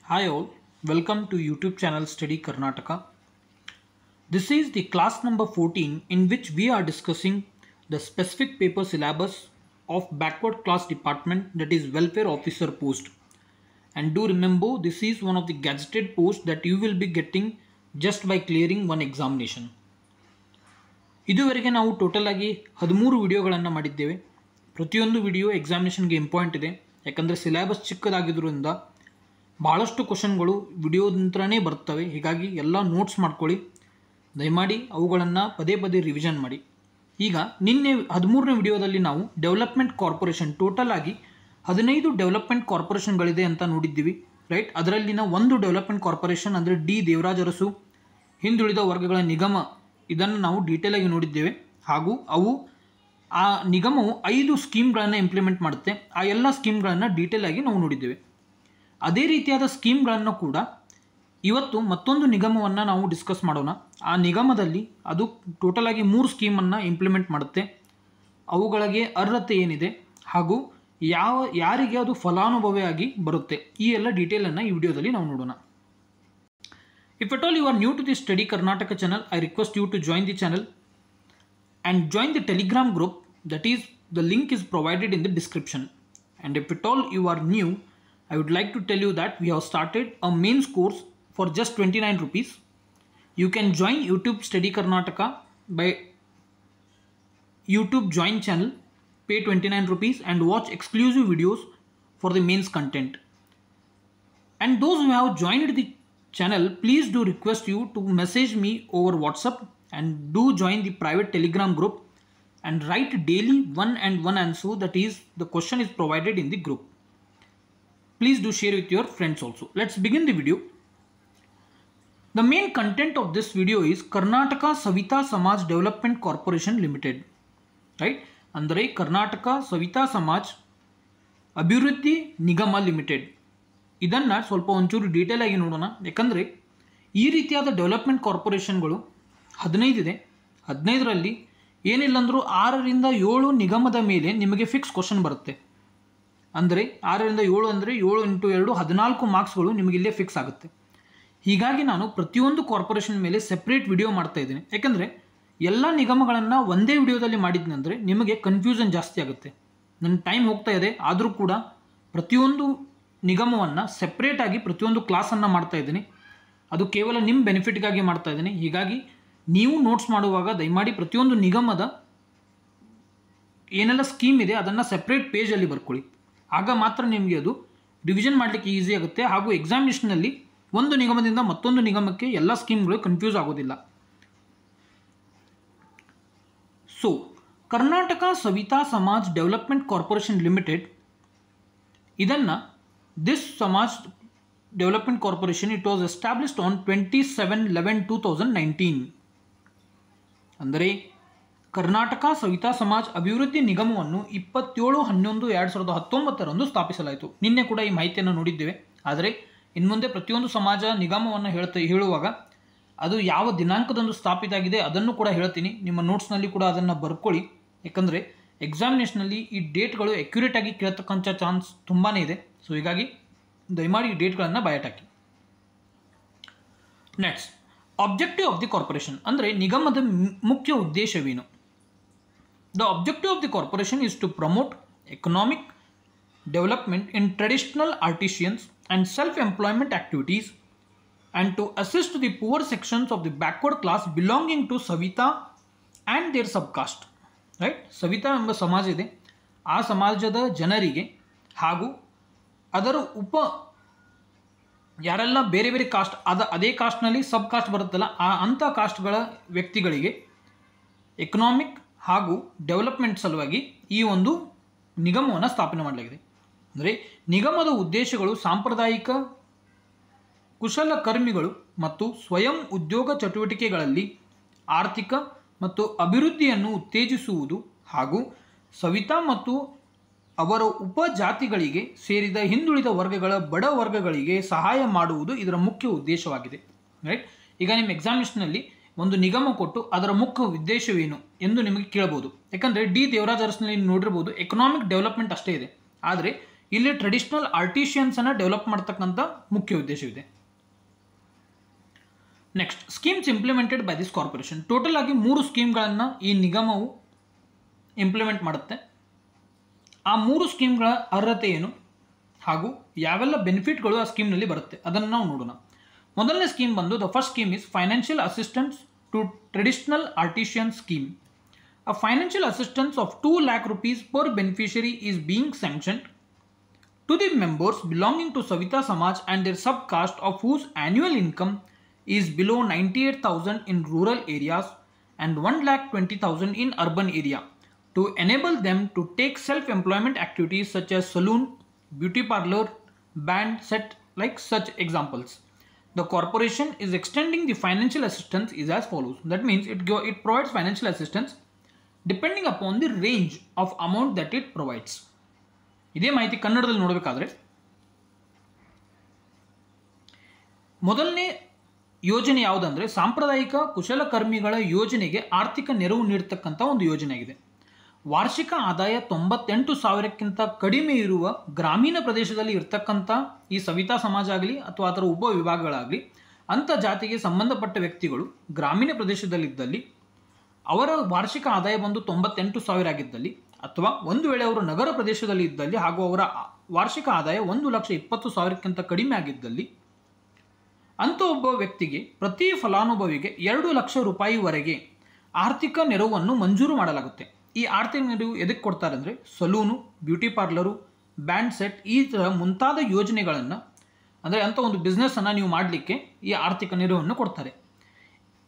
Hi all, welcome to YouTube channel Study Karnataka. This is the class number 14 in which we are discussing the specific paper syllabus of backward class department, that is welfare officer post. And do remember, this is one of the gazetted posts that you will be getting just by clearing one examination. ಇದುವರೆಗೆ ನಾವು total ಆಗಿ 13 ವಿಡಿಯೋಗಳನ್ನು ಮಾಡಿದ್ದೇವೆ. ಪ್ರತಿಯೊಂದು video ಎಕ್ಸಾಮಿನೇಷನ್ಗೆ important ಇದೆ, ಯಾಕಂದರೆ syllabus ಚಿಕ್ಕದಾಗಿದ್ದರಿಂದ ಭಾಳಷ್ಟು ಕ್ವಶನ್ಗಳು ವಿಡಿಯೋದಿಂದನೇ ಬರ್ತವೆ. ಹೀಗಾಗಿ ಎಲ್ಲ ನೋಟ್ಸ್ ಮಾಡ್ಕೊಳ್ಳಿ, ದಯಮಾಡಿ ಅವುಗಳನ್ನು ಪದೇ ಪದೇ ರಿವಿಷನ್ ಮಾಡಿ. ಈಗ ನಿನ್ನೆ 13ನೇ ವಿಡಿಯೋದಲ್ಲಿ ನಾವು ಡೆವಲಪ್ಮೆಂಟ್ ಕಾರ್ಪೊರೇಷನ್, ಟೋಟಲ್ ಆಗಿ 15 ಡೆವಲಪ್ಮೆಂಟ್ ಕಾರ್ಪೊರೇಷನ್ಗಳಿದೆ ಅಂತ ನೋಡಿದ್ದೀವಿ, ರೈಟ್. ಅದರಲ್ಲಿನ ಒಂದು ಡೆವಲಪ್ಮೆಂಟ್ ಕಾರ್ಪೊರೇಷನ್ ಅಂದರೆ ಡಿ ದೇವರಾಜ ಅರಸು ಹಿಂದುಳಿದ ವರ್ಗಗಳ ನಿಗಮ, ಇದನ್ನು ನಾವು ಡೀಟೇಲಾಗಿ ನೋಡಿದ್ದೇವೆ. ಹಾಗೂ ಆ ನಿಗಮವು 5 ಸ್ಕೀಮ್ಗಳನ್ನು ಇಂಪ್ಲಿಮೆಂಟ್ ಮಾಡುತ್ತೆ. ಆ ಎಲ್ಲ ಸ್ಕೀಮ್ಗಳನ್ನು ಡೀಟೇಲಾಗಿ ನಾವು ನೋಡಿದ್ದೇವೆ. ಅದೇ ರೀತಿಯಾದ ಸ್ಕೀಮ್ಗಳನ್ನು ಕೂಡ ಇವತ್ತು ಮತ್ತೊಂದು ನಿಗಮವನ್ನು ನಾವು ಡಿಸ್ಕಸ್ ಮಾಡೋಣ. ಆ ನಿಗಮದಲ್ಲಿ ಅದು ಟೋಟಲ್ ಆಗಿ 3 ಸ್ಕೀಮನ್ನು ಇಂಪ್ಲಿಮೆಂಟ್ ಮಾಡುತ್ತೆ. ಅವುಗಳಿಗೆ ಅರ್ಹತೆ ಏನಿದೆ ಹಾಗೂ ಯಾರಿಗೆ ಅದು ಫಲಾನುಭವಿಯಾಗಿ ಬರುತ್ತೆ, ಈ ಎಲ್ಲ ಡೀಟೇಲನ್ನು ಈ ವಿಡಿಯೋದಲ್ಲಿ ನಾವು ನೋಡೋಣ. If at all you are new to the Study Karnataka channel, I request you to join the channel and join the Telegram group, that is the link is provided in the description. And if at all you are new, I would like to tell you that we have started a mains course for just 29 rupees. You can join YouTube Study Karnataka by YouTube join channel, pay 29 rupees and watch exclusive videos for the mains content. And those who have joined the channel, please do request you to message me over WhatsApp and do join the private Telegram group and write daily one answer, that is the question is provided in the group. Please do share with your friends also. Let's begin the video. The main content of this video is Karnataka Savita Samaj Development Corporation Limited, right? Andre Karnataka Savita Samaj Abhiruddhi Nigama Limited. ಇದನ್ನು ಸ್ವಲ್ಪ ಒಂಚೂರು detail ಆಗಿ ನೋಡೋಣ. ಯಾಕಂದರೆ ಈ ರೀತಿಯಾದ development ಕಾರ್ಪೊರೇಷನ್ಗಳು 15 ಇದೆ. 15ರಲ್ಲಿ ಏನಿಲ್ಲ ಅಂದರೂ 6ರಿಂದ 7 ನಿಗಮದ ಮೇಲೆ ನಿಮಗೆ ಫಿಕ್ಸ್ ಕ್ವಶನ್ ಬರುತ್ತೆ. ಅಂದರೆ 6ರಿಂದ 7 ಅಂದರೆ 7 ಇಂಟು 2 14 ಮಾರ್ಕ್ಸ್ಗಳು ನಿಮಗೆ ಇಲ್ಲೇ ಫಿಕ್ಸ್ ಆಗುತ್ತೆ. ಹೀಗಾಗಿ ನಾನು ಪ್ರತಿಯೊಂದು ಕಾರ್ಪೊರೇಷನ್ ಮೇಲೆ ಸೆಪ್ರೇಟ್ ವಿಡಿಯೋ ಮಾಡ್ತಾ ಇದ್ದೀನಿ. ಯಾಕಂದರೆ ಎಲ್ಲ ನಿಗಮಗಳನ್ನು ಒಂದೇ ವಿಡಿಯೋದಲ್ಲಿ ಮಾಡಿದ್ನಂದರೆ ನಿಮಗೆ ಕನ್ಫ್ಯೂಷನ್ ಜಾಸ್ತಿ ಆಗುತ್ತೆ. ನನ್ನ ಟೈಮ್ ಹೋಗ್ತಾ ಇದೆ, ಆದರೂ ಕೂಡ ಪ್ರತಿಯೊಂದು ನಿಗಮವನ್ನು ಸೆಪ್ರೇಟಾಗಿ ಪ್ರತಿಯೊಂದು ಕ್ಲಾಸನ್ನು ಮಾಡ್ತಾ ಇದ್ದೀನಿ. ಅದು ಕೇವಲ ನಿಮ್ಮ ಬೆನಿಫಿಟ್ಗಾಗಿ ಮಾಡ್ತಾ ಇದ್ದೀನಿ. ಹೀಗಾಗಿ ನೀವು ನೋಟ್ಸ್ ಮಾಡುವಾಗ ದಯಮಾಡಿ ಪ್ರತಿಯೊಂದು ನಿಗಮದ ಏನೆಲ್ಲ ಸ್ಕೀಮ್ ಇದೆ ಅದನ್ನು ಸೆಪ್ರೇಟ್ ಪೇಜಲ್ಲಿ ಬರ್ಕೊಳ್ಳಿ. ಆಗ ಮಾತ್ರ ನಿಮಗೆ ಅದು ರಿವಿಷನ್ ಮಾಡಲಿಕ್ಕೆ ಈಸಿ ಆಗುತ್ತೆ. ಹಾಗೂ ಎಕ್ಸಾಮಿನೇಷನಲ್ಲಿ ಒಂದು ನಿಗಮದಿಂದ ಮತ್ತೊಂದು ನಿಗಮಕ್ಕೆ ಎಲ್ಲ ಸ್ಕೀಮ್ಗಳು ಕನ್ಫ್ಯೂಸ್ ಆಗೋದಿಲ್ಲ. So Karnataka Savita Samaj development corporation limited, ಇದನ್ನು This Samaj Development Corporation, it was established on 27/11/2019. ಅಂದರೆ ಕರ್ನಾಟಕ ಸವಿತಾ ಸಮಾಜ್ ಅಭಿವೃದ್ಧಿ ನಿಗಮವನ್ನು 27/11/2019 ಸ್ಥಾಪಿಸಲಾಯಿತು. ನಿನ್ನೆ ಕೂಡ ಈ ಮಾಹಿತಿಯನ್ನು ನೋಡಿದ್ದೇವೆ. ಆದರೆ ಇನ್ಮುಂದೆ ಪ್ರತಿಯೊಂದು ಸಮಾಜ ನಿಗಮವನ್ನು ಹೇಳುವಾಗ ಅದು ಯಾವ ದಿನಾಂಕದಂದು ಸ್ಥಾಪಿತ ಆಗಿದೆ ಅದನ್ನು ಕೂಡ ಹೇಳ್ತೀನಿ. ನಿಮ್ಮ ನೋಟ್ಸ್ನಲ್ಲಿ ಕೂಡ ಅದನ್ನು ಬರ್ಕೊಳ್ಳಿ. ಯಾಕಂದರೆ ಎಕ್ಸಾಮಿನೇಷನಲ್ಲಿ ಈ ಡೇಟ್ಗಳು ಅಕ್ಯುರೇಟ್ ಆಗಿ ಕೇಳ್ತಕ್ಕಂಥ ಚಾನ್ಸ್ ತುಂಬಾ ಇದೆ. ಸೊ ಹೀಗಾಗಿ ದಯಮಾಡಿ ಈ ಡೇಟ್ಗಳನ್ನು ಬಯಟ್ ಹಾಕಿ. Next, objective of the corporation ಅಂದರೆ ನಿಗಮದ ಮುಖ್ಯ ಉದ್ದೇಶವೇನು? The objective of the corporation is to promote economic development in traditional artisans and self employment activities and to assist the poor sections of the backward class belonging to Savita and their subcaste, right. Savita ಎಂಬ ಸಮಾಜ ಇದೆ, ಆ ಸಮಾಜದ ಜನರಿಗೆ ಹಾಗೂ ಅದರ ಯಾರೆಲ್ಲ ಬೇರೆ ಬೇರೆ ಕಾಸ್ಟ್ ಅದೇ ಕಾಸ್ಟ್ನಲ್ಲಿ ಸಬ್ ಕಾಸ್ಟ್ ಬರುತ್ತಲ್ಲ, ಅಂಥ ಕಾಸ್ಟ್ಗಳ ವ್ಯಕ್ತಿಗಳಿಗೆ ಎಕನಾಮಿಕ್ ಹಾಗೂ ಡೆವಲಪ್ಮೆಂಟ್ ಸಲುವಾಗಿ ಈ ಒಂದು ನಿಗಮವನ್ನು ಸ್ಥಾಪನೆ ಮಾಡಲಾಗಿದೆ. ಅಂದರೆ ನಿಗಮದ ಉದ್ದೇಶಗಳು ಸಾಂಪ್ರದಾಯಿಕ ಕುಶಲಕರ್ಮಿಗಳು ಮತ್ತು ಸ್ವಯಂ ಉದ್ಯೋಗ ಚಟುವಟಿಕೆಗಳಲ್ಲಿ ಆರ್ಥಿಕ ಮತ್ತು ಅಭಿವೃದ್ಧಿಯನ್ನು ಉತ್ತೇಜಿಸುವುದು ಹಾಗೂ ಸವಿತಾ ಮತ್ತು ಅವರ ಉಪಜಾತಿಗಳಿಗೆ ಸೇರಿದ ಹಿಂದುಳಿದ ವರ್ಗಗಳ ಬಡ ವರ್ಗಗಳಿಗೆ ಸಹಾಯ ಮಾಡುವುದು ಇದರ ಮುಖ್ಯ ಉದ್ದೇಶವಾಗಿದೆ, ರೈಟ್. ಈಗ ನಿಮ್ಮ ಎಕ್ಸಾಮಿನೇಷನಲ್ಲಿ ಒಂದು ನಿಗಮ ಕೊಟ್ಟು ಅದರ ಮುಖ್ಯ ಉದ್ದೇಶವೇನು ಎಂದು ನಿಮಗೆ ಕೇಳಬಹುದು. ಯಾಕಂದರೆ ಡಿ ದೇವರಾಜ ಅರಸ್ನಲ್ಲಿ ನೋಡಿರ್ಬೋದು ಎಕನಾಮಿಕ್ ಡೆವಲಪ್ಮೆಂಟ್ ಅಷ್ಟೇ ಇದೆ. ಆದರೆ ಇಲ್ಲಿ ಟ್ರೆಡಿಷನಲ್ ಆರ್ಟಿಷಿಯನ್ಸ್ ಅನ್ನು ಡೆವಲಪ್ ಮಾಡ್ತಕ್ಕಂಥ ಮುಖ್ಯ ಉದ್ದೇಶವಿದೆ. Next, schemes implemented by this corporation. Total ಆಗಿ 3 ಸ್ಕೀಮ್ಗಳನ್ನು ಈ ನಿಗಮವು ಇಂಪ್ಲಿಮೆಂಟ್ ಮಾಡುತ್ತೆ. ಆ 3 ಸ್ಕೀಮ್ಗಳ ಅರ್ಹತೆ ಏನು ಹಾಗೂ ಯಾವೆಲ್ಲ ಬೆನಿಫಿಟ್ಗಳು ಆ ಸ್ಕೀಮ್ನಲ್ಲಿ ಬರುತ್ತೆ ಅದನ್ನು ನಾವು ನೋಡೋಣ. ಮೊದಲನೇ ಸ್ಕೀಮ್ ಬಂದು the first scheme is financial assistance to traditional artisan scheme. A financial assistance of 2 lakh rupees per beneficiary is being sanctioned to the members belonging to Savita Samaj and their subcaste of whose annual income is below 98,000 in rural areas and 1,20,000 in urban area, to enable them to take self-employment activities such as saloon, beauty parlor, band set, like such examples. The corporation is extending the financial assistance is as follows. That means it provides financial assistance depending upon the range of amount that it provides. ಇದೇ ಮಾಹಿತಿ ಕನ್ನಡದಲ್ಲಿ ನೋಡಬೇಕಾದ್ರೆ ಮೊದಲನೇ ಯೋಜನೆ ಯಾವುದಂದ್ರೆ ಸಾಂಪ್ರದಾಯಿಕ ಕುಶಲಕರ್ಮಿಗಳ ಯೋಜನೆಗೆ ಆರ್ಥಿಕ ನೆರವು ನೀಡತಕ್ಕಂಥ ಒಂದು ಯೋಜನೆ ಆಗಿದೆ. ವಾರ್ಷಿಕ ಆದಾಯ 98,000ಕ್ಕಿಂತ ಕಡಿಮೆ ಇರುವ ಗ್ರಾಮೀಣ ಪ್ರದೇಶದಲ್ಲಿ ಇರ್ತಕ್ಕಂಥ ಈ ಸವಿತಾ ಸಮಾಜ ಆಗಲಿ ಅಥವಾ ಅದರ ಉಪವಿಭಾಗಗಳಾಗಲಿ ಅಂಥ ಜಾತಿಗೆ ಸಂಬಂಧಪಟ್ಟ ವ್ಯಕ್ತಿಗಳು ಗ್ರಾಮೀಣ ಪ್ರದೇಶದಲ್ಲಿದ್ದಲ್ಲಿ ಅವರ ವಾರ್ಷಿಕ ಆದಾಯ ಬಂದು 98,000 ಆಗಿದ್ದಲ್ಲಿ ಅಥವಾ ಒಂದು ವೇಳೆ ಅವರು ನಗರ ಪ್ರದೇಶದಲ್ಲಿ ಇದ್ದಲ್ಲಿ ಹಾಗೂ ಅವರ ವಾರ್ಷಿಕ ಆದಾಯ 1,20,000ಕ್ಕಿಂತ ಕಡಿಮೆ ಆಗಿದ್ದಲ್ಲಿ ಅಂಥ ಒಬ್ಬ ವ್ಯಕ್ತಿಗೆ ಪ್ರತಿ ಫಲಾನುಭವಿಗೆ 2 ಲಕ್ಷ ರೂಪಾಯಿವರೆಗೆ ಆರ್ಥಿಕ ನೆರವನ್ನು ಮಂಜೂರು ಮಾಡಲಾಗುತ್ತೆ. ಈ ಆರ್ಥಿಕ ನೆರವು ಎದಕ್ಕೆ ಕೊಡ್ತಾರೆ ಅಂದರೆ saloon, beauty parlour, band set ಈ ಥರ ಮುಂತಾದ ಯೋಜನೆಗಳನ್ನು ಅಂದರೆ ಅಂಥ ಒಂದು ಬಿಸ್ನೆಸ್ಸನ್ನು ನೀವು ಮಾಡಲಿಕ್ಕೆ ಈ ಆರ್ಥಿಕ ನೆರವನ್ನು ಕೊಡ್ತಾರೆ.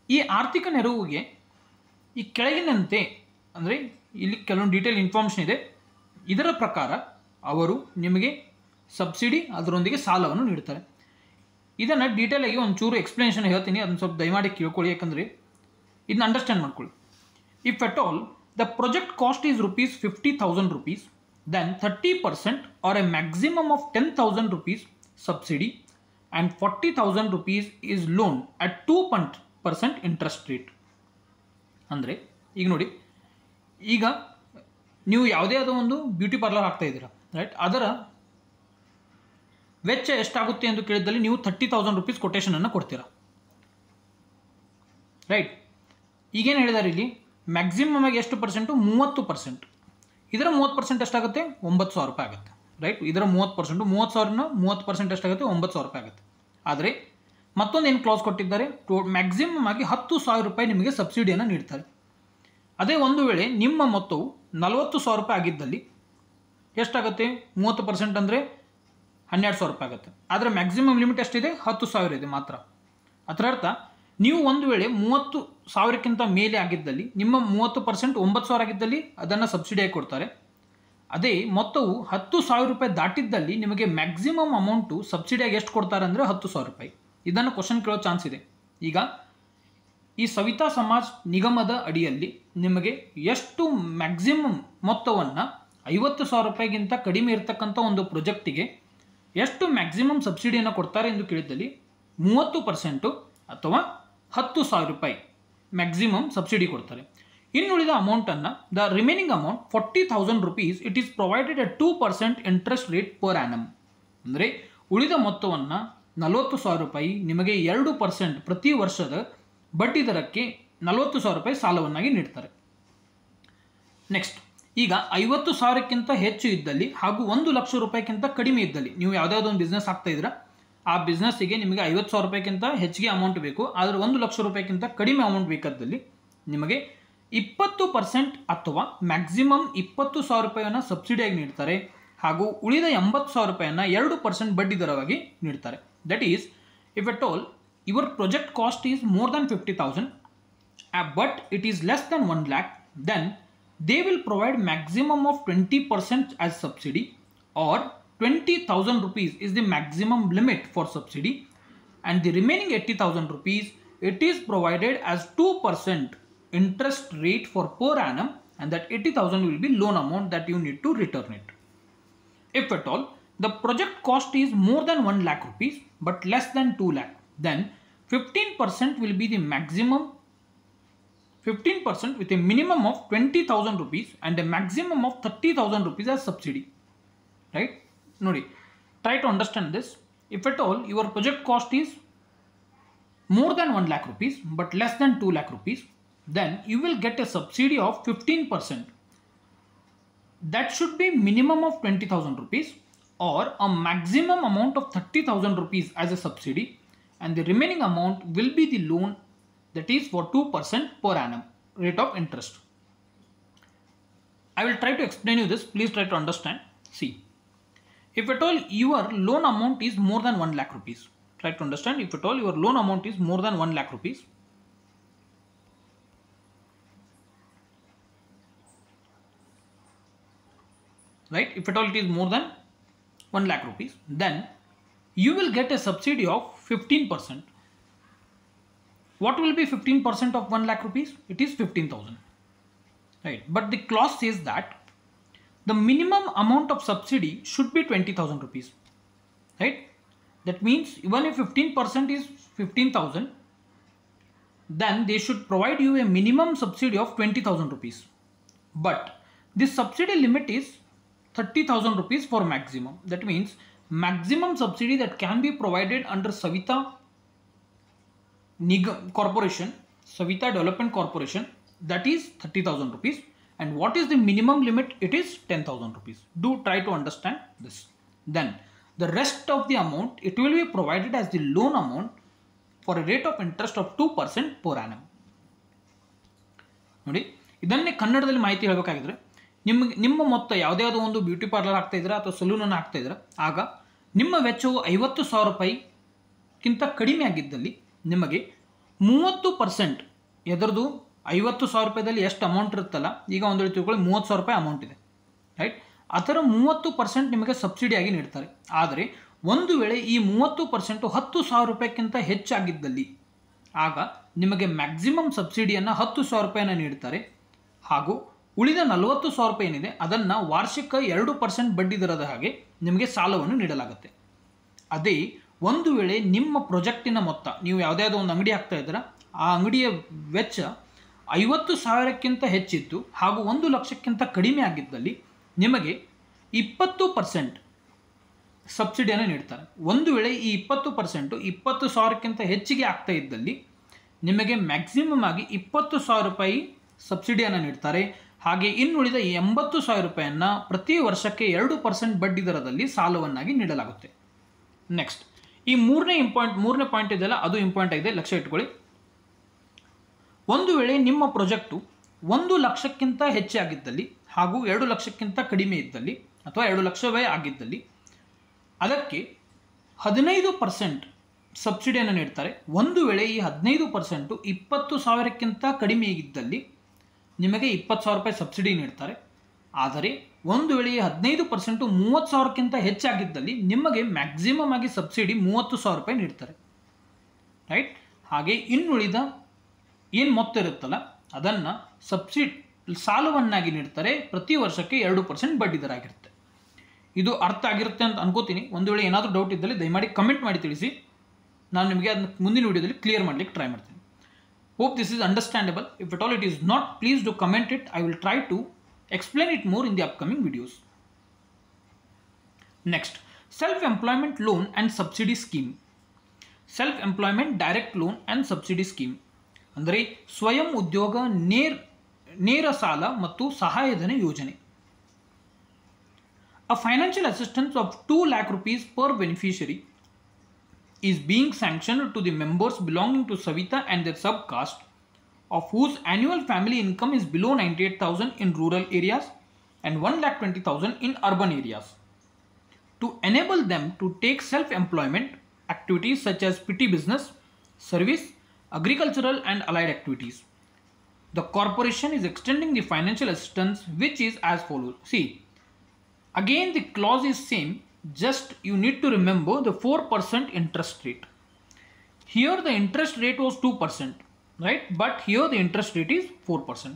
ಈ ಆರ್ಥಿಕ ನೆರವಿಗೆ ಈ ಕೆಳಗಿನಂತೆ ಅಂದರೆ ಇಲ್ಲಿ ಕೆಲವೊಂದು ಡೀಟೇಲ್ ಇನ್ಫಾರ್ಮೇಷನ್ ಇದೆ. ಇದರ ಪ್ರಕಾರ ಅವರು ನಿಮಗೆ ಸಬ್ಸಿಡಿ ಅದರೊಂದಿಗೆ ಸಾಲವನ್ನು ನೀಡ್ತಾರೆ. ಇದನ್ನು ಡೀಟೇಲಾಗಿ ಒಂಚೂರು ಎಕ್ಸ್ಪ್ಲನೇಷನ್ ಹೇಳ್ತೀನಿ, ಅದನ್ನು ಸ್ವಲ್ಪ ದಯಮಾಡಿ ಕೇಳ್ಕೊಳ್ಳಿ, ಯಾಕಂದರೆ ಇದನ್ನ ಅಂಡರ್ಸ್ಟ್ಯಾಂಡ್ ಮಾಡ್ಕೊಳ್ಳಿ. If at all the project cost is ₹50,000 then 30% or a maximum of 10,000 rupees subsidy and 40,000 rupees is loan at 2% interest rate. ಅಂದರೆ ಈಗ ನೋಡಿ, ಈಗ ನೀವು ಯಾವುದೇ ಆದ ಒಂದು ಬ್ಯೂಟಿ ಪಾರ್ಲರ್ ಹಾಕ್ತಾ ಇದ್ದೀರಾ, ರೈಟ್? ಅದರ ವೆಚ್ಚ ಎಷ್ಟಾಗುತ್ತೆ ಎಂದು ಕೇಳಿದಲ್ಲಿ ನೀವು 30,000 rupees ಕೊಟೇಶನನ್ನು ಕೊಡ್ತೀರಾ, ರೈಟ್? ಈಗೇನು ಹೇಳಿದ್ದಾರೆ ಇಲ್ಲಿ, ಮ್ಯಾಕ್ಸಿಮಮ್ ಆಗಿ ಎಷ್ಟು ಪರ್ಸೆಂಟು? 30%. ಇದರ 30% ಎಷ್ಟಾಗುತ್ತೆ? 9,000 ರೂಪಾಯಿ ಆಗುತ್ತೆ, ರೈಟ್? ಇದರ 30%, 30,000ನ 30% ಎಷ್ಟಾಗುತ್ತೆ? 9,000 ರೂಪಾಯಿ ಆಗುತ್ತೆ. ಆದರೆ ಮತ್ತೊಂದು ಏನು ಕ್ಲಾಸ್ ಕೊಟ್ಟಿದ್ದಾರೆ, ಮ್ಯಾಕ್ಸಿಮಮ್ ಆಗಿ 10,000 ರೂಪಾಯಿ ನಿಮಗೆ ಸಬ್ಸಿಡಿಯನ್ನು ನೀಡ್ತಾರೆ. ಅದೇ ಒಂದು ವೇಳೆ ನಿಮ್ಮ ಮೊತ್ತವು 40,000 ರೂಪಾಯಿ ಆಗಿದ್ದಲ್ಲಿ ಎಷ್ಟಾಗುತ್ತೆ? 30% ಅಂದರೆ 12,000 ರೂಪಾಯಿ ಆಗುತ್ತೆ. ಆದರೆ ಮ್ಯಾಕ್ಸಿಮಮ್ ಲಿಮಿಟ್ ಎಷ್ಟಿದೆ? 10,000 ಇದೆ ಮಾತ್ರ. ಅದರ ಅರ್ಥ ನೀವು ಒಂದು ವೇಳೆ 30,000ಕ್ಕಿಂತ ಮೇಲೆ ಆಗಿದ್ದಲ್ಲಿ ನಿಮ್ಮ 30% 9,000 ಆಗಿದ್ದಲ್ಲಿ ಅದನ್ನು ಸಬ್ಸಿಡಿಯಾಗಿ ಕೊಡ್ತಾರೆ. ಅದೇ ಮೊತ್ತವು 10,000 ರೂಪಾಯಿ ದಾಟಿದ್ದಲ್ಲಿ ನಿಮಗೆ ಮ್ಯಾಕ್ಸಿಮಮ್ ಅಮೌಂಟು ಸಬ್ಸಿಡಿಯಾಗಿ ಎಷ್ಟು ಕೊಡ್ತಾರೆ ಅಂದರೆ 10,000 ರೂಪಾಯಿ. ಇದನ್ನು ಕ್ವಶನ್ ಕೇಳೋ ಚಾನ್ಸ್ ಇದೆ. ಈಗ ಈ ಸವಿತಾ ಸಮಾಜ್ ನಿಗಮದ ಅಡಿಯಲ್ಲಿ ನಿಮಗೆ ಎಷ್ಟು ಮ್ಯಾಕ್ಸಿಮಮ್ ಮೊತ್ತವನ್ನು 50,000 ರೂಪಾಯಿಗಿಂತ ಕಡಿಮೆ ಇರತಕ್ಕಂಥ ಒಂದು ಪ್ರಾಜೆಕ್ಟಿಗೆ ಎಷ್ಟು ಮ್ಯಾಕ್ಸಿಮಮ್ ಸಬ್ಸಿಡಿಯನ್ನು ಕೊಡ್ತಾರೆ ಎಂದು ಕೇಳಿದ್ದಲ್ಲಿ 30% ಅಥವಾ 10,000 ರೂಪಾಯಿ ಮ್ಯಾಕ್ಸಿಮಮ್ ಸಬ್ಸಿಡಿ ಕೊಡ್ತಾರೆ. ಇನ್ನುಳಿದ ಅಮೌಂಟನ್ನು the remaining amount 40,000 rupees it is provided at 2% interest rate per annum. ಅಂದರೆ ಉಳಿದ ಮೊತ್ತವನ್ನು 40,000 ರೂಪಾಯಿ ನಿಮಗೆ 2% ಪ್ರತಿ ವರ್ಷದ ಬಡ್ಡಿ ದರಕ್ಕೆ 40,000 ರೂಪಾಯಿ ಸಾಲವನ್ನಾಗಿ ನೀಡ್ತಾರೆ. ನೆಕ್ಸ್ಟ್, ಈಗ 50,000ಕ್ಕಿಂತ ಹೆಚ್ಚು ಇದ್ದಲ್ಲಿ ಹಾಗೂ 1 ಲಕ್ಷ ರೂಪಾಯಿಗಿಂತ ಕಡಿಮೆ ಇದ್ದಲ್ಲಿ ನೀವು ಯಾವುದಾದ್ರು ಒಂದು ಬಿಸ್ನೆಸ್ ಆಗ್ತಾ ಇದ್ದೀರಾ, ಆ ಬಿಸ್ನೆಸ್ಸಿಗೆ ನಿಮಗೆ 50,000 ರೂಪಾಯಿಗಿಂತ ಹೆಚ್ಚಿಗೆ ಅಮೌಂಟ್ ಬೇಕು, ಆದರೆ 1 ಲಕ್ಷ ರೂಪಾಯಿಗಿಂತ ಕಡಿಮೆ ಅಮೌಂಟ್ ಬೇಕಾದಲ್ಲಿ ನಿಮಗೆ 20% ಅಥವಾ ಮ್ಯಾಕ್ಸಿಮಮ್ 20,000 ರೂಪಾಯಿಯನ್ನು ಸಬ್ಸಿಡಿಯಾಗಿ ನೀಡ್ತಾರೆ ಹಾಗೂ ಉಳಿದ 80,000 ರೂಪಾಯಿಯನ್ನು 2% ಬಡ್ಡಿ ದರವಾಗಿ ನೀಡ್ತಾರೆ. That is, if at all your project cost is more than 50,000 but it is less than 1 lakh, then they will provide maximum of 20% as subsidy or 20,000 rupees is the maximum limit for subsidy, and the remaining 80,000 rupees it is provided as 2% interest rate for per annum, and that 80,000 will be loan amount that you need to return it. If at all the project cost is more than 1 lakh rupees but less than 2 lakh, then 15% will be the maximum, 15% with a minimum of 20,000 rupees and a maximum of 30,000 rupees as subsidy, right? ನೋಡಿ, try to understand this. If at all your project cost is more than 1 lakh rupees but less than 2 lakh rupees, then you will get a subsidy of 15%. That should be minimum of 20,000 rupees or a maximum amount of 30,000 rupees as a subsidy, and the remaining amount will be the loan, that is for 2% per annum rate of interest. I will try to explain you this. Please try to understand. See, if at all your loan amount is more than 1 lakh rupees, try to understand. If at all your loan amount is more than 1 lakh rupees, right? If at all it is more than 1 lakh rupees, then you will get a subsidy of 15%. What will be 15% of 1 lakh rupees? It is 15,000, right? But the clause says that the minimum amount of subsidy should be 20,000 rupees, right? That means even if 15% is 15,000, then they should provide you a minimum subsidy of 20,000 rupees. But this subsidy limit is 30,000 rupees for maximum. That means maximum subsidy that can be provided under Savita Corporation, Savita Development Corporation, that is 30,000 rupees. And what is the minimum limit? It is 10,000 rupees. Do try to understand this. Then the rest of the amount, it will be provided as the loan amount for a rate of interest of 2% per annum. ನೋಡಿ, ಇದನ್ನೇ ಕನ್ನಡದಲ್ಲಿ ಮಾಹಿತಿ ಹೇಳಬೇಕಾಗಿದ್ರೆ, ನಿಮ್ಮ ಮೊತ್ತ ಯಾವುದೇ ಒಂದು beauty parlour ಹಾಕ್ತಾ ಇದ್ದೀರಾ ಅಥವಾ ಸಲೂನನ್ನು ಹಾಕ್ತಾ ಇದ್ದೀರಾ, ಆಗ ನಿಮ್ಮ ವೆಚ್ಚವು 50,000 ರೂಪಾಯಿಗಿಂತ ಕಡಿಮೆ ಆಗಿದ್ದಲ್ಲಿ ನಿಮಗೆ 30%, ಎದರದು 50,000 ರೂಪಾಯಿದಲ್ಲಿ ಎಷ್ಟು ಅಮೌಂಟ್ ಇರುತ್ತಲ್ಲ, ಈಗ ಒಂದು ವೇಳೆ ತಿಳ್ಕೊಳ್ಳಿ 30,000 ರೂಪಾಯಿ ಅಮೌಂಟ್ ಇದೆ, ರೈಟ್? ಅದರ 30% ನಿಮಗೆ ಸಬ್ಸಿಡಿಯಾಗಿ ನೀಡ್ತಾರೆ. ಆದರೆ ಒಂದು ವೇಳೆ ಈ 30% 10,000 ರೂಪಾಯಿಗಿಂತ ಹೆಚ್ಚಾಗಿದ್ದಲ್ಲಿ ಆಗ ನಿಮಗೆ ಮ್ಯಾಕ್ಸಿಮಮ್ ಸಬ್ಸಿಡಿಯನ್ನು 10,000 ರೂಪಾಯಿನ ನೀಡ್ತಾರೆ. ಹಾಗೂ ಉಳಿದ 40,000 ರೂಪಾಯಿ ಏನಿದೆ ಅದನ್ನು ವಾರ್ಷಿಕ 2% ಬಡ್ಡಿ ದರದ ಹಾಗೆ ನಿಮಗೆ ಸಾಲವನ್ನು ನೀಡಲಾಗುತ್ತೆ. ಅದೇ ಒಂದು ವೇಳೆ ನಿಮ್ಮ ಪ್ರಾಜೆಕ್ಟಿನ ಮೊತ್ತ, ನೀವು ಯಾವುದೇ ಒಂದು ಅಂಗಡಿ ಹಾಕ್ತಾ ಇದ್ದೀರಾ, ಆ ಅಂಗಡಿಯ ವೆಚ್ಚ 50,000ಕ್ಕಿಂತ ಹೆಚ್ಚಿತ್ತು ಹಾಗೂ 1 ಲಕ್ಷಕ್ಕಿಂತ ಕಡಿಮೆ ಆಗಿದ್ದಲ್ಲಿ ನಿಮಗೆ 20% ಸಬ್ಸಿಡಿಯನ್ನು ನೀಡ್ತಾರೆ. ಒಂದು ವೇಳೆ ಈ 20% 20,000ಕ್ಕಿಂತ ಹೆಚ್ಚಿಗೆ ಆಗ್ತಾ ಇದ್ದಲ್ಲಿ ನಿಮಗೆ ಮ್ಯಾಕ್ಸಿಮಮ್ ಆಗಿ 20,000 ರೂಪಾಯಿ ಸಬ್ಸಿಡಿಯನ್ನು ನೀಡ್ತಾರೆ. ಹಾಗೆ ಇನ್ನುಳಿದ 80,000 ರೂಪಾಯಿಯನ್ನು ಪ್ರತಿ ವರ್ಷಕ್ಕೆ 2% ಬಡ್ಡಿ ದರದಲ್ಲಿ ಸಾಲವನ್ನಾಗಿ ನೀಡಲಾಗುತ್ತೆ. ನೆಕ್ಸ್ಟ್, ಈ ಮೂರನೇ ಪಾಯಿಂಟ್ ಇದೆಯಲ್ಲ, ಅದು ಇಂಪಾರ್ಟೆಂಟ್ ಆಗಿದೆ, ಲಕ್ಷ್ಯ ಇಟ್ಕೊಳ್ಳಿ. ಒಂದು ವೇಳೆ ನಿಮ್ಮ ಪ್ರಾಜೆಕ್ಟು 1 ಲಕ್ಷಕ್ಕಿಂತ ಹೆಚ್ಚಾಗಿದ್ದಲ್ಲಿ ಹಾಗೂ 2 ಲಕ್ಷಕ್ಕಿಂತ ಕಡಿಮೆ ಇದ್ದಲ್ಲಿ ಅಥವಾ 2 ಲಕ್ಷವೇ ಆಗಿದ್ದಲ್ಲಿ ಅದಕ್ಕೆ 15% ಸಬ್ಸಿಡಿಯನ್ನು ನೀಡ್ತಾರೆ. ಒಂದು ವೇಳೆ ಈ 15% 20,000ಕ್ಕಿಂತ ಕಡಿಮೆ ಇದ್ದಲ್ಲಿ ನಿಮಗೆ 20,000 ರೂಪಾಯಿ ಸಬ್ಸಿಡಿ ನೀಡ್ತಾರೆ. ಆದರೆ ಒಂದು ವೇಳೆ ಈ 15% 30,000ಕ್ಕಿಂತ ಹೆಚ್ಚಾಗಿದ್ದಲ್ಲಿ ನಿಮಗೆ ಮ್ಯಾಕ್ಸಿಮಮ್ ಆಗಿ ಸಬ್ಸಿಡಿ 30,000 ರೂಪಾಯಿ ನೀಡ್ತಾರೆ, ರೈಟ್? ಹಾಗೆ ಇನ್ನುಳಿದ ಏನು ಮೊತ್ತ ಇರುತ್ತಲ್ಲ ಅದನ್ನು ಸಾಲವನ್ನಾಗಿ ನೀಡ್ತಾರೆ. ಪ್ರತಿ ವರ್ಷಕ್ಕೆ 2% ಬಡ್ಡಿ ದರ ಆಗಿರುತ್ತೆ. ಇದು ಅರ್ಥ ಆಗಿರುತ್ತೆ ಅಂತ ಅನ್ಕೋತೀನಿ. ಒಂದು ವೇಳೆ ಏನಾದರೂ ಡೌಟ್ ಇದ್ದಲ್ಲಿ ದಯಮಾಡಿ ಕಮೆಂಟ್ ಮಾಡಿ ತಿಳಿಸಿ. ನಾನು ನಿಮಗೆ ಅದನ್ನ ಮುಂದಿನ ವಿಡಿಯೋದಲ್ಲಿ ಕ್ಲಿಯರ್ ಮಾಡಲಿಕ್ಕೆ ಟ್ರೈ ಮಾಡ್ತೀನಿ. Hope this is understandable. If it all it is not, please do comment it. I will try to explain it more in the upcoming videos. Next, self-employment loan and subsidy scheme. Self-employment direct loan and subsidy scheme ಅಂದರೆ ಸ್ವಯಂ ಉದ್ಯೋಗ ನೇರ ಸಾಲ ಮತ್ತು ಸಹಾಯಧನ ಯೋಜನೆ. A financial assistance of 2 lakh rupees per beneficiary is being sanctioned to the members belonging to Savita and their subcaste of whose annual family income is below 98,000 in rural areas and 1,20,000 in urban areas, to enable them to take self-employment activities such as petty business, service, agricultural and allied activities. The corporation is extending the financial assistance, which is as follows. See, again the clause is same, just you need to remember the 4% interest rate. Here the interest rate was 2%. Right, but here the interest rate is 4%.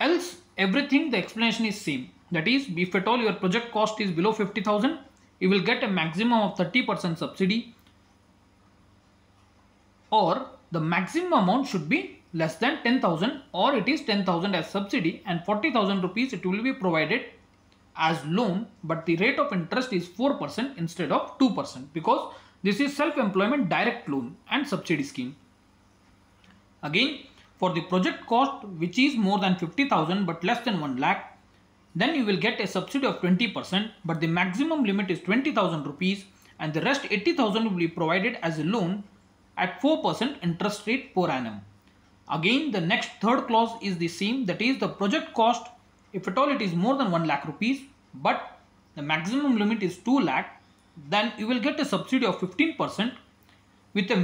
Else everything the explanation is same. That is, if at all your project cost is below 50,000, you will get a maximum of 30% subsidy, or the maximum amount should be less than 10,000, or it is 10,000 as subsidy and 40,000 rupees it will be provided as loan, but the rate of interest is 4% instead of 2% because this is self-employment direct loan and subsidy scheme. Again, for the project cost which is more than 50,000 but less than 1 lakh, then you will get a subsidy of 20%, but the maximum limit is 20,000 rupees and the rest 80,000 will be provided as a loan at 4% interest rate per annum. Again, the next third clause is the same, that is the project cost, if at all it is more than 1 lakh rupees, but the maximum limit is 2 lakh, then you will get a subsidy of 15% with a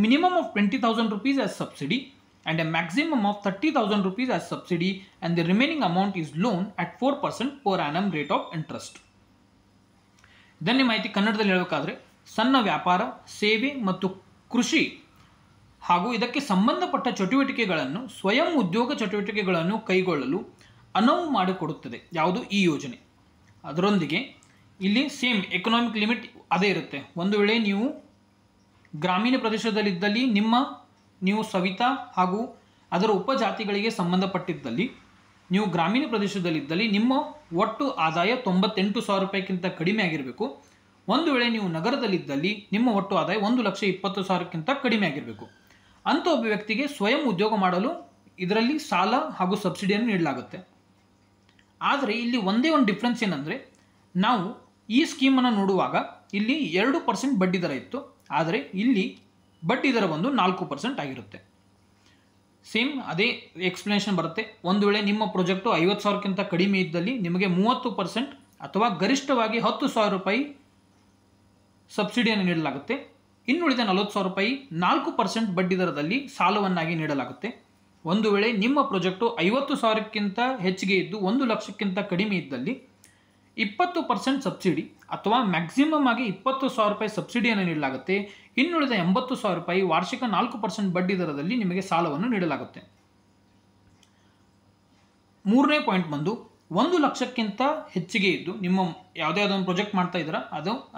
minimum of 20,000 rupees as subsidy and a maximum of 30,000 rupees as subsidy, and the remaining amount is loan at 4% per annum rate of interest. ಇದನ್ನೇ ಮಾಹಿತಿ ಕನ್ನಡದಲ್ಲಿ ಹೇಳಬೇಕಾದ್ರೆ ಸಣ್ಣ ವ್ಯಾಪಾರ, ಸೇವೆ ಮತ್ತು ಕೃಷಿ ಹಾಗೂ ಇದಕ್ಕೆ ಸಂಬಂಧಪಟ್ಟ ಚಟುವಟಿಕೆಗಳನ್ನು ಸ್ವಯಂ ಉದ್ಯೋಗ ಚಟುವಟಿಕೆಗಳನ್ನು ಕೈಗೊಳ್ಳಲು ಅನುವು ಮಾಡಿಕೊಡುತ್ತದೆ. ಯಾವುದು? ಈ ಯೋಜನೆ. ಅದರೊಂದಿಗೆ ಇಲ್ಲಿ ಸೇಮ್ ಎಕನಾಮಿಕ್ ಲಿಮಿಟ್ ಅದೇ ಇರುತ್ತೆ. ಒಂದು ವೇಳೆ ನೀವು ಗ್ರಾಮೀಣ ಪ್ರದೇಶದಲ್ಲಿದ್ದಲ್ಲಿ ನೀವು ಸವಿತಾ ಹಾಗೂ ಅದರ ಉಪಜಾತಿಗಳಿಗೆ ಸಂಬಂಧಪಟ್ಟಿದ್ದಲ್ಲಿ, ನೀವು ಗ್ರಾಮೀಣ ಪ್ರದೇಶದಲ್ಲಿದ್ದಲ್ಲಿ ನಿಮ್ಮ ಒಟ್ಟು ಆದಾಯ 98,000 ರೂಪಾಯಿಗಿಂತ ಕಡಿಮೆ ಆಗಿರಬೇಕು. ಒಂದು ವೇಳೆ ನೀವು ನಗರದಲ್ಲಿದ್ದಲ್ಲಿ ನಿಮ್ಮ ಒಟ್ಟು ಆದಾಯ 1,20,000ಕ್ಕಿಂತ ಕಡಿಮೆ ಆಗಿರಬೇಕು. ಅಂಥ ಒಬ್ಬ ವ್ಯಕ್ತಿಗೆ ಸ್ವಯಂ ಉದ್ಯೋಗ ಮಾಡಲು ಇದರಲ್ಲಿ ಸಾಲ ಹಾಗೂ ಸಬ್ಸಿಡಿಯನ್ನು ನೀಡಲಾಗುತ್ತೆ. ಆದರೆ ಇಲ್ಲಿ ಒಂದೇ ಒಂದು ಡಿಫ್ರೆನ್ಸ್ ಏನಂದರೆ, ನಾವು ಈ ಸ್ಕೀಮನ್ನು ನೋಡುವಾಗ ಇಲ್ಲಿ 2% ಬಡ್ಡಿ ದರ ಇತ್ತು, ಆದರೆ ಇಲ್ಲಿ ಬಡ್ಡಿ ದರ ಬಂದು 4% ಆಗಿರುತ್ತೆ. ಸೇಮ್ ಅದೇ ಎಕ್ಸ್ಪ್ಲನೇಷನ್ ಬರುತ್ತೆ. ಒಂದು ವೇಳೆ ನಿಮ್ಮ ಪ್ರಾಜೆಕ್ಟು 50,000ಕ್ಕಿಂತ ಕಡಿಮೆ ಇದ್ದಲ್ಲಿ ನಿಮಗೆ 30% ಅಥವಾ ಗರಿಷ್ಠವಾಗಿ 10,000 ರೂಪಾಯಿ ಸಬ್ಸಿಡಿಯನ್ನು ನೀಡಲಾಗುತ್ತೆ. ಇನ್ನುಳಿದ 40,000 ರೂಪಾಯಿ 4% ಬಡ್ಡಿ ದರದಲ್ಲಿ ಸಾಲವನ್ನಾಗಿ ನೀಡಲಾಗುತ್ತೆ. ಒಂದು ವೇಳೆ ನಿಮ್ಮ ಪ್ರಾಜೆಕ್ಟು 50,000ಕ್ಕಿಂತ ಹೆಚ್ಚಿಗೆ ಇದ್ದು 1 ಲಕ್ಷಕ್ಕಿಂತ ಕಡಿಮೆ ಇದ್ದಲ್ಲಿ 20% ಸಬ್ಸಿಡಿ ಅಥವಾ ಮ್ಯಾಕ್ಸಿಮಮ್ ಆಗಿ 20,000 ರೂಪಾಯಿ ಸಬ್ಸಿಡಿಯನ್ನು ನೀಡಲಾಗುತ್ತೆ. ಇನ್ನುಳಿದ 80,000 ರೂಪಾಯಿ ವಾರ್ಷಿಕ 4% ಬಡ್ಡಿ ದರದಲ್ಲಿ ನಿಮಗೆ ಸಾಲವನ್ನು ನೀಡಲಾಗುತ್ತೆ. ಮೂರನೇ ಪಾಯಿಂಟ್ ಬಂದು 1 ಲಕ್ಷಕ್ಕಿಂತ ಹೆಚ್ಚಿಗೆ ಇದ್ದು ನಿಮ್ಮ ಯಾವುದೇ ಒಂದು ಪ್ರಾಜೆಕ್ಟ್ ಮಾಡ್ತಾ ಇದ್ದೀರಾ,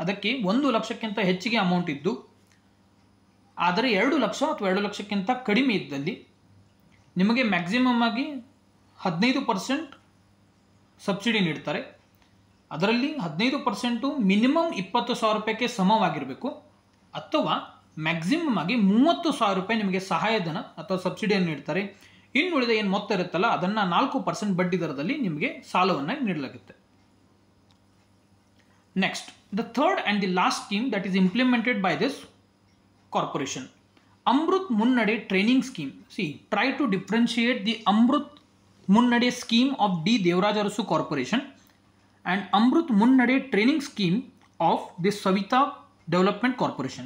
ಅದಕ್ಕೆ 1 ಲಕ್ಷಕ್ಕಿಂತ ಹೆಚ್ಚಿಗೆ ಅಮೌಂಟ್ ಇದ್ದು ಆದರೆ 2 ಲಕ್ಷ ಅಥವಾ 2 ಲಕ್ಷಕ್ಕಿಂತ ಕಡಿಮೆ ಇದ್ದಲ್ಲಿ ನಿಮಗೆ ಮ್ಯಾಕ್ಸಿಮಮ್ ಆಗಿ 15% ಸಬ್ಸಿಡಿ ನೀಡ್ತಾರೆ. ಅದರಲ್ಲಿ 15% ಮಿನಿಮಮ್ 20,000 ರೂಪಾಯಿಗೆ ಸಮವಾಗಿರಬೇಕು ಅಥವಾ ಮ್ಯಾಕ್ಸಿಮಮ್ ಆಗಿ 30,000 ರೂಪಾಯಿ ನಿಮಗೆ ಸಹಾಯಧನ ಅಥವಾ ಸಬ್ಸಿಡಿಯನ್ನು ನೀಡ್ತಾರೆ. ಇನ್ನುಳಿದ ಏನು ಮೊತ್ತ ಇರುತ್ತಲ್ಲ ಅದನ್ನು 4% ಬಡ್ಡಿ ದರದಲ್ಲಿ ನಿಮಗೆ ಸಾಲವನ್ನು ನೀಡಲಾಗುತ್ತೆ. Next, the third and the last scheme that is implemented by this corporation, Amrit Munnade training scheme. Try to differentiate the Amrut Munnade scheme of D. Devaraj Arasu Corporation and Amrut Munnade training scheme of the Savita Development Corporation.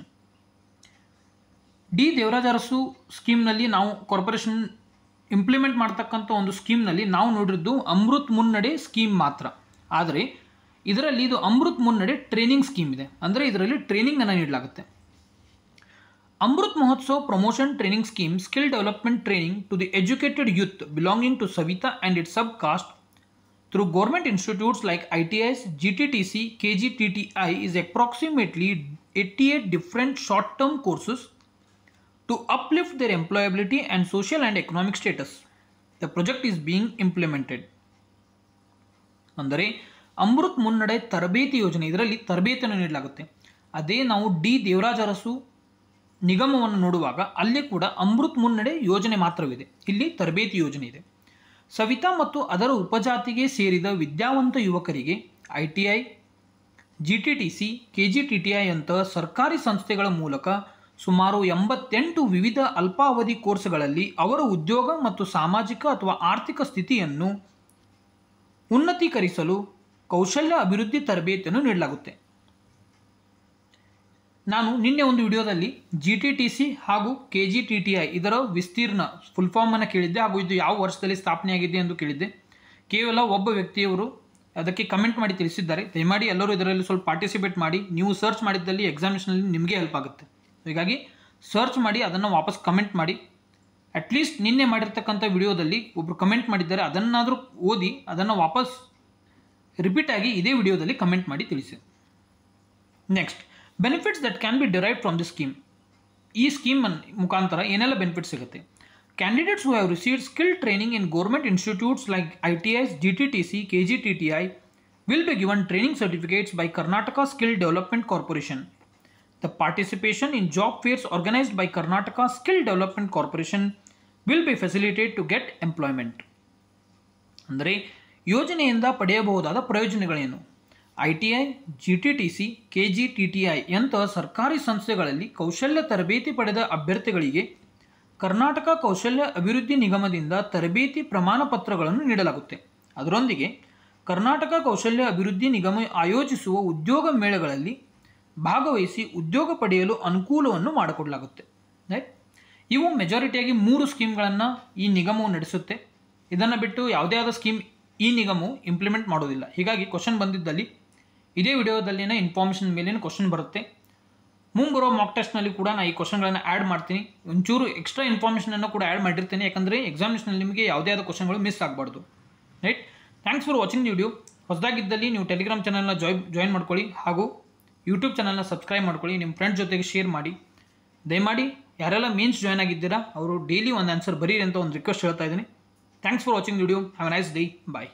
D Devaraja Arasu ಸ್ಕೀಮ್ನಲ್ಲಿ ನಾವು corporation implement ಮಾಡ್ತಕ್ಕಂಥ ಒಂದು ಸ್ಕೀಮ್ನಲ್ಲಿ ನಾವು ನೋಡಿದ್ದು ಅಮೃತ್ ಮುನ್ನಡೆ scheme ಮಾತ್ರ. ಆದರೆ ಇದರಲ್ಲಿ ಇದು ಅಮೃತ್ ಮುನ್ನಡೆ ಟ್ರೈನಿಂಗ್ ಸ್ಕೀಮ್ ಇದೆ, ಅಂದರೆ ಇದರಲ್ಲಿ ಟ್ರೈನಿಂಗನ್ನು ನೀಡಲಾಗುತ್ತೆ. Amrut Mahotsav Promotion Training Scheme Skill Development Training to the educated youth belonging to Savita and its subcaste through government institutes like ITIs, GTTC, KGTTI is approximately 88 different short-term courses to uplift their employability and social and economic status. The project is being implemented. ಅಂದರೆ ಅಮೃತ್ ಮುನ್ನಡೆ ತರಬೇತಿ ಯೋಜನೆ, ಇದರಲ್ಲಿ ತರಬೇತಿಯನ್ನು ನೀಡಲಾಗುತ್ತೆ. ಅದೇ ನಾವು D Devaraja Arasu ನಿಗಮವನ್ನು ನೋಡುವಾಗ ಅಲ್ಲಿ ಕೂಡ ಅಮೃತ್ ಮುನ್ನಡೆ ಯೋಜನೆ ಮಾತ್ರವಿದೆ, ಇಲ್ಲಿ ತರಬೇತಿ ಯೋಜನೆ ಇದೆ. ಸವಿತಾ ಮತ್ತು ಅದರ ಉಪಜಾತಿಗೆ ಸೇರಿದ ವಿದ್ಯಾವಂತ ಯುವಕರಿಗೆ ITI, GTTC, KGTTI ಅಂತಹ ಸರ್ಕಾರಿ ಸಂಸ್ಥೆಗಳ ಮೂಲಕ ಸುಮಾರು 88 ವಿವಿಧ ಅಲ್ಪಾವಧಿ ಕೋರ್ಸ್ಗಳಲ್ಲಿ ಅವರ ಉದ್ಯೋಗ ಮತ್ತು ಸಾಮಾಜಿಕ ಅಥವಾ ಆರ್ಥಿಕ ಸ್ಥಿತಿಯನ್ನು ಉನ್ನತೀಕರಿಸಲು ಕೌಶಲ್ಯ ಅಭಿವೃದ್ಧಿ ತರಬೇತಿಯನ್ನು ನೀಡಲಾಗುತ್ತೆ. ನಾನು ನಿನ್ನೆ ಒಂದು ವಿಡಿಯೋದಲ್ಲಿ GTTC ಹಾಗೂ KGTTI ಇದರ ವಿಸ್ತೀರ್ಣ ಫುಲ್ ಫಾರ್ಮನ್ನು ಕೇಳಿದ್ದೆ, ಹಾಗೂ ಇದು ಯಾವ ವರ್ಷದಲ್ಲಿ ಸ್ಥಾಪನೆಯಾಗಿದೆ ಎಂದು ಕೇಳಿದ್ದೆ. ಕೇವಲ ಒಬ್ಬ ವ್ಯಕ್ತಿಯವರು ಅದಕ್ಕೆ ಕಮೆಂಟ್ ಮಾಡಿ ತಿಳಿಸಿದ್ದಾರೆ. ದಯಮಾಡಿ ಎಲ್ಲರೂ ಇದರಲ್ಲಿ ಸ್ವಲ್ಪ ಪಾರ್ಟಿಸಿಪೇಟ್ ಮಾಡಿ. ನೀವು ಸರ್ಚ್ ಮಾಡಿದ್ದಲ್ಲಿ ಎಕ್ಸಾಮಿನೇಷನಲ್ಲಿ ನಿಮಗೆ ಹೆಲ್ಪ್ ಆಗುತ್ತೆ. ಹೀಗಾಗಿ ಸರ್ಚ್ ಮಾಡಿ ಅದನ್ನು ವಾಪಸ್ ಕಮೆಂಟ್ ಮಾಡಿ. ಅಟ್ಲೀಸ್ಟ್ ನಿನ್ನೆ ಮಾಡಿರ್ತಕ್ಕಂಥ ವಿಡಿಯೋದಲ್ಲಿ ಒಬ್ಬರು ಕಮೆಂಟ್ ಮಾಡಿದ್ದಾರೆ, ಅದನ್ನಾದರೂ ಓದಿ ಅದನ್ನು ವಾಪಸ್ ರಿಪೀಟ್ ಆಗಿ ಇದೇ ವಿಡಿಯೋದಲ್ಲಿ ಕಮೆಂಟ್ ಮಾಡಿ ತಿಳಿಸಿ. Next, benefits that can be derived from the scheme. ಈ ಸ್ಕೀಮ್ ಮುಖಾಂತರ ಏನೆಲ್ಲ ಬೆನಿಫಿಟ್ ಸಿಗುತ್ತೆ? Candidates who have received skill training in government institutes like ITIs, GTTC, KGTTI will be given training certificates by Karnataka Skill Development Corporation. The participation in job fairs organized by Karnataka Skill Development Corporation will be facilitated to get employment. ಅಂದರೆ ಯೋಜನೆಯಿಂದ ಪಡೆಯಬಹುದಾದ ಪ್ರಯೋಜನಗಳೇನು? ITI, GTTC, KGTTI ಯಂತಹ ಸರ್ಕಾರಿ ಸಂಸ್ಥೆಗಳಲ್ಲಿ ಕೌಶಲ್ಯ ತರಬೇತಿ ಪಡೆದ ಅಭ್ಯರ್ಥಿಗಳಿಗೆ ಕರ್ನಾಟಕ ಕೌಶಲ್ಯ ಅಭಿವೃದ್ಧಿ ನಿಗಮದಿಂದ ತರಬೇತಿ ಪ್ರಮಾಣ ಪತ್ರಗಳನ್ನು ನೀಡಲಾಗುತ್ತೆ. ಅದರೊಂದಿಗೆ ಕರ್ನಾಟಕ ಕೌಶಲ್ಯ ಅಭಿವೃದ್ಧಿ ನಿಗಮ ಆಯೋಜಿಸುವ ಉದ್ಯೋಗ ಮೇಳಗಳಲ್ಲಿ ಭಾಗವಹಿಸಿ ಉದ್ಯೋಗ ಪಡೆಯಲು ಅನುಕೂಲವನ್ನು ಮಾಡಿಕೊಡಲಾಗುತ್ತೆ. ರೈಟ್, ಇವು ಮೆಜಾರಿಟಿಯಾಗಿ 3 ಸ್ಕೀಮ್ಗಳನ್ನು ಈ ನಿಗಮವು ನಡೆಸುತ್ತೆ. ಇದನ್ನು ಬಿಟ್ಟು ಯಾವುದೇ ಆದ ಸ್ಕೀಮ್ ಈ ನಿಗಮವು ಇಂಪ್ಲಿಮೆಂಟ್ ಮಾಡೋದಿಲ್ಲ. ಹೀಗಾಗಿ ಕ್ವಶನ್ ಬಂದಿದ್ದಲ್ಲಿ ಇದೇ ವಿಡಿಯೋದಲ್ಲಿನ ಇನ್ಫಾರ್ಮೇಷನ್ ಮೇಲೇನು ಕ್ವಶನ್ ಬರುತ್ತೆ. ಮುಂಬರೋ ಮಾಕ್ ಟೆಸ್ಟ್ನಲ್ಲಿ ಕೂಡ ನಾನು ಈ ಕ್ವಶನ್ಗಳನ್ನು ಆ್ಯಡ್ ಮಾಡ್ತೀನಿ. ಒಂಚೂರು ಎಕ್ಸ್ಟ್ರಾ ಇನ್ಫಾರ್ಮೇಷನನ್ನು ಕೂಡ ಆ್ಯಡ್ ಮಾಡಿರ್ತೀನಿ, ಯಾಕಂದರೆ ಎಕ್ಸಾಮಿನೇಷನಲ್ಲಿ ನಿಮಗೆ ಯಾವುದೇ ಆದ ಕ್ವಶನ್ಗಳು ಮಿಸ್ ಆಗಬಾರ್ದು. Right, thanks for watching video. ಹೊಸದಾಗಿದ್ದಲ್ಲಿ ನೀವು ಟೆಲಿಗ್ರಾಮ್ ಚಾನಲ್ನ ಜಾಯಿನ್ ಮಾಡ್ಕೊಳ್ಳಿ, ಹಾಗೂ ಯೂಟ್ಯೂಬ್ ಚಾನಲ್ನ ಸಬ್ಸ್ಕ್ರೈಬ್ ಮಾಡ್ಕೊಳ್ಳಿ. ನಿಮ್ಮ ಫ್ರೆಂಡ್ಸ್ ಜೊತೆಗೆ ಶೇರ್ ಮಾಡಿ. ದಯಮಾಡಿ ಯಾರೆಲ್ಲ ಮೇನ್ಸ್ ಜಾಯ್ನ್ ಆಗಿದ್ದೀರಾ ಅವರು ಡೈಲಿ ಒಂದು ಆನ್ಸರ್ ಬರೀರಿ ಅಂತ ಒಂದು ರಿಕ್ವೆಸ್ಟ್ ಹೇಳ್ತಾ ಇದ್ದೀನಿ. Thanks for watching video. Have a nice day. Bye.